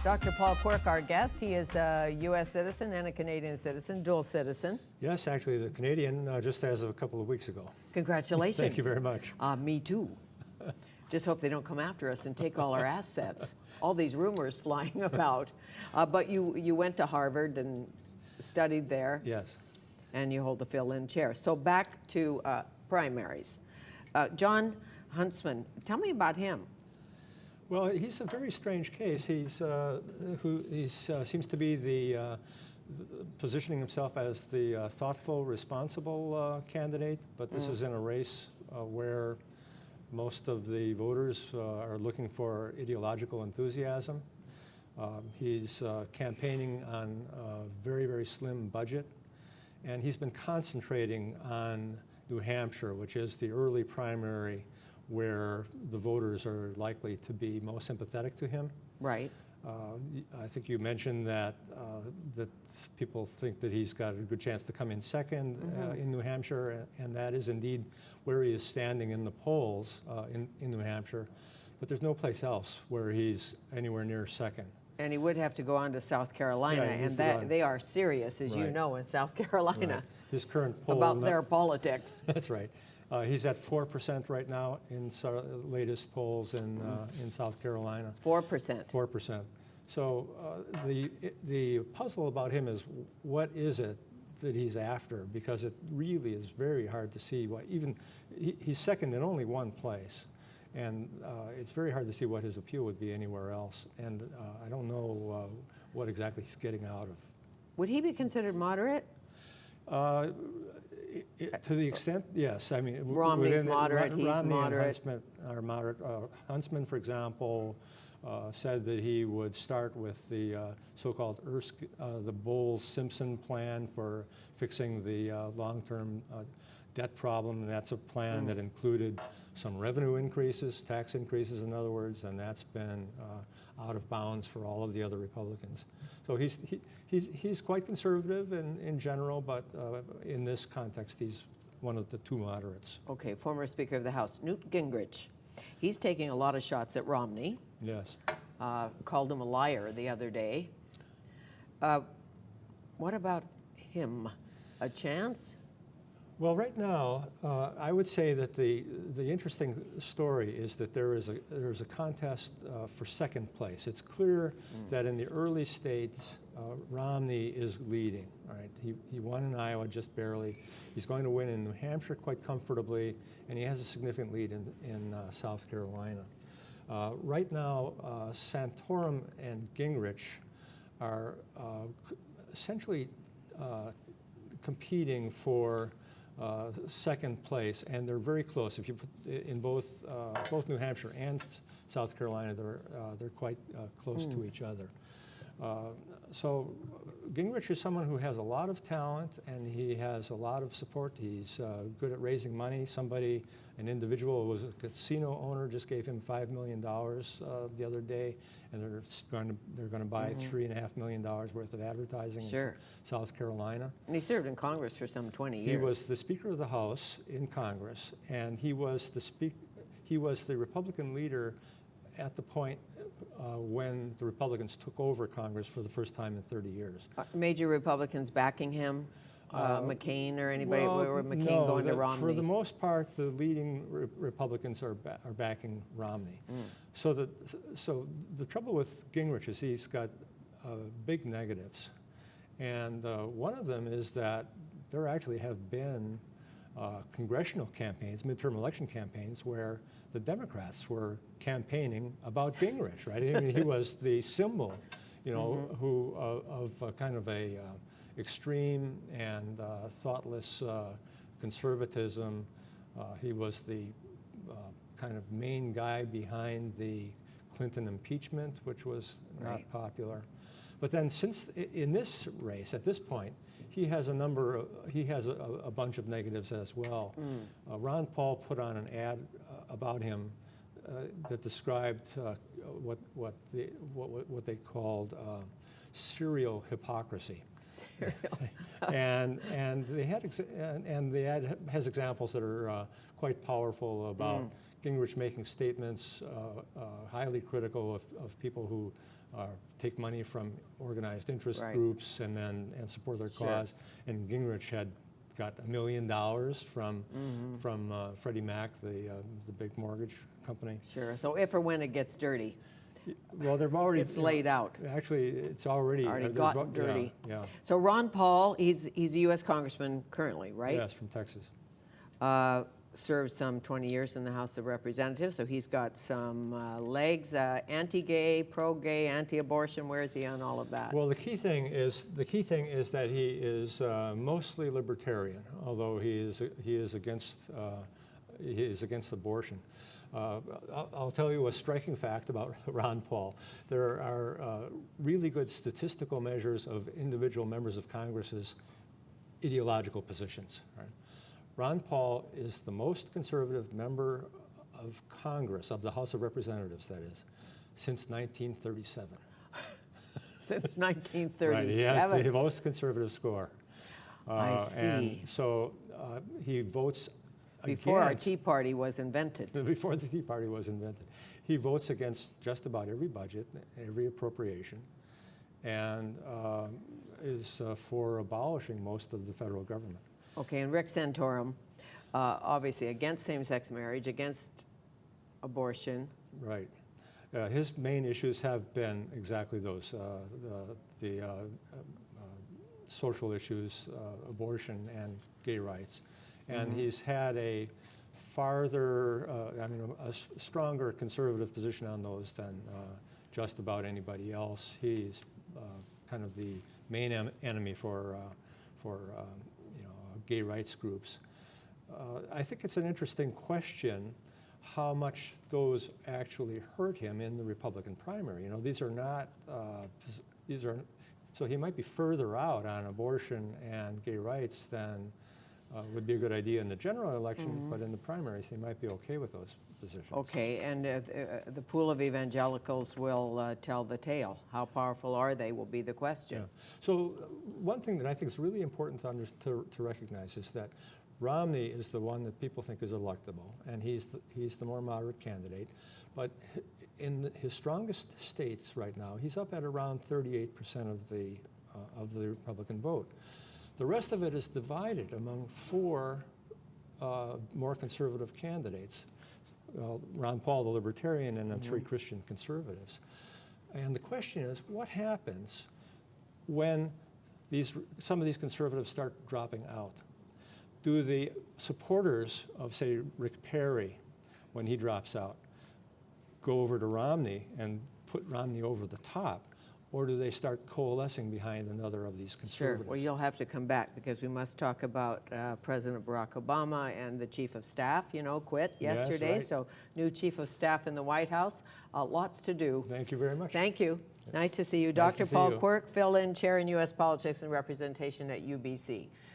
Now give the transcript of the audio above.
Dr. Paul Quirk, our guest. He is a U.S. citizen and a Canadian citizen, dual citizen. Yes, actually, the Canadian, just as of a couple of weeks ago. Congratulations. Thank you very much. Me too. Just hope they don't come after us and take all our assets. All these rumors flying about. But you went to Harvard and studied there. Yes. And you hold the fill-in chair. So back to primaries. John Huntsman, tell me about him. Well, he's a very strange case. He's seems to be the positioning himself as the thoughtful, responsible candidate, but this is in a race where most of the voters are looking for ideological enthusiasm. He's campaigning on a very, very slim budget, and he's been concentrating on New Hampshire, which is the early primary where the voters are likely to be most sympathetic to him. Right. I think you mentioned that that people think that he's got a good chance to come in second in New Hampshire, and that is indeed where he is standing in the polls in New Hampshire. But there's no place else where he's anywhere near second. And he would have to go on to South Carolina, and they are serious, as you know, in South Carolina. Right. His current poll about their politics. That's right. He's at 4% right now in latest polls in South Carolina. 4%. 4%. So the puzzle about him is, what is it that he's after? Because it really is very hard to see. He's second in only one place, and it's very hard to see what his appeal would be anywhere else. And I don't know what exactly he's getting out of. Would he be considered moderate? To the extent, yes. I mean, Romney's moderate. He's Romney moderate. And Huntsman are moderate. Huntsman, for example, said that he would start with the so-called the Bowles-Simpson plan for fixing the long-term debt problem, and that's a plan that included some revenue increases, tax increases, in other words, and that's been out of bounds for all of the other Republicans. So he's quite conservative in general, but in this context, he's one of the two moderates. Okay, former Speaker of the House, Newt Gingrich. He's taking a lot of shots at Romney. Yes. Called him a liar the other day. What about him? A chance? Well, right now, I would say that the interesting story is that there's a contest for second place. It's clear that in the early states, Romney is leading. Right? He won in Iowa just barely. He's going to win in New Hampshire quite comfortably, and he has a significant lead in South Carolina. Right now, Santorum and Gingrich are essentially competing for second place, and they're very close. If you put in both New Hampshire and South Carolina, they're quite close to each other. So Gingrich is someone who has a lot of talent, and he has a lot of support. He's good at raising money. An individual who was a casino owner, just gave him $5 million the other day, and they're going to buy $3.5 million worth of advertising in South Carolina. And he served in Congress for some 20 years. He was the Speaker of the House in Congress, and he was the Republican leader at the point when the Republicans took over Congress for the first time in 30 years. Major Republicans backing him? McCain or anybody? Or McCain no, going to Romney? For the most part, the leading Republicans are backing Romney. So the trouble with Gingrich is he's got big negatives. And one of them is that there actually have been congressional campaigns, midterm election campaigns, where the Democrats were campaigning about Gingrich, right? I mean, he was the symbol, of kind of a extreme and thoughtless conservatism. He was the kind of main guy behind the Clinton impeachment, which was not popular. But then, since in this race, at this point, he has a bunch of negatives as well. Ron Paul put on an ad about him that described what they called serial hypocrisy. and the ad has examples that are quite powerful about Gingrich making statements highly critical of people who take money from organized interest Right. groups and support their Sure. cause. And Gingrich had got $1 million from Freddie Mac, the big mortgage company. Sure. So if or when it gets dirty, Well, they've already it's laid out. Actually, it's already Already they've gotten dirty. Yeah. So Ron Paul, he's a U.S. congressman currently, right? Yes, from Texas. Served some 20 years in the House of Representatives, so he's got some legs. Anti-gay, pro-gay, anti-abortion. Where is he on all of that? Well, the key thing is that he is mostly libertarian, although he is against abortion. I'll tell you a striking fact about Ron Paul. There are really good statistical measures of individual members of Congress's ideological positions. Right? Ron Paul is the most conservative member of Congress, of the House of Representatives, that is, since 1937. Since 1937. Right, he has the most conservative score. I see. And so he votes Before our against, Tea Party was invented. before the Tea Party was invented. He votes against just about every budget, every appropriation, and is for abolishing most of the federal government. Okay, and Rick Santorum, obviously against same-sex marriage, against abortion. Right. His main issues have been exactly those, the social issues, abortion and gay rights. And he's had a farther, a stronger conservative position on those than just about anybody else. He's kind of the main enemy for gay rights groups. I think it's an interesting question how much those actually hurt him in the Republican primary. You know, these are not, so he might be further out on abortion and gay rights than would be a good idea in the general election, but in the primaries he might be okay with those positions. Okay, and the pool of evangelicals will tell the tale. How powerful are they will be the question. Yeah. So one thing that I think is really important to recognize is that Romney is the one that people think is electable, and he's the more moderate candidate. But in his strongest states right now, he's up at around 38% of the Republican vote. The rest of it is divided among four more conservative candidates. Ron Paul, the libertarian, and then three Christian conservatives. And the question is, what happens when some of these conservatives start dropping out? Do the supporters of, say, Rick Perry, when he drops out, go over to Romney and put Romney over the top? Or do they start coalescing behind another of these conservatives? Sure. Well, you'll have to come back because we must talk about President Barack Obama and the Chief of Staff, quit yesterday. Right. So new Chief of Staff in the White House. Lots to do. Thank you very much. Thank you. Nice to see you. Nice Dr. to see Paul you. Quirk, fill-in chair in U.S. politics and representation at UBC.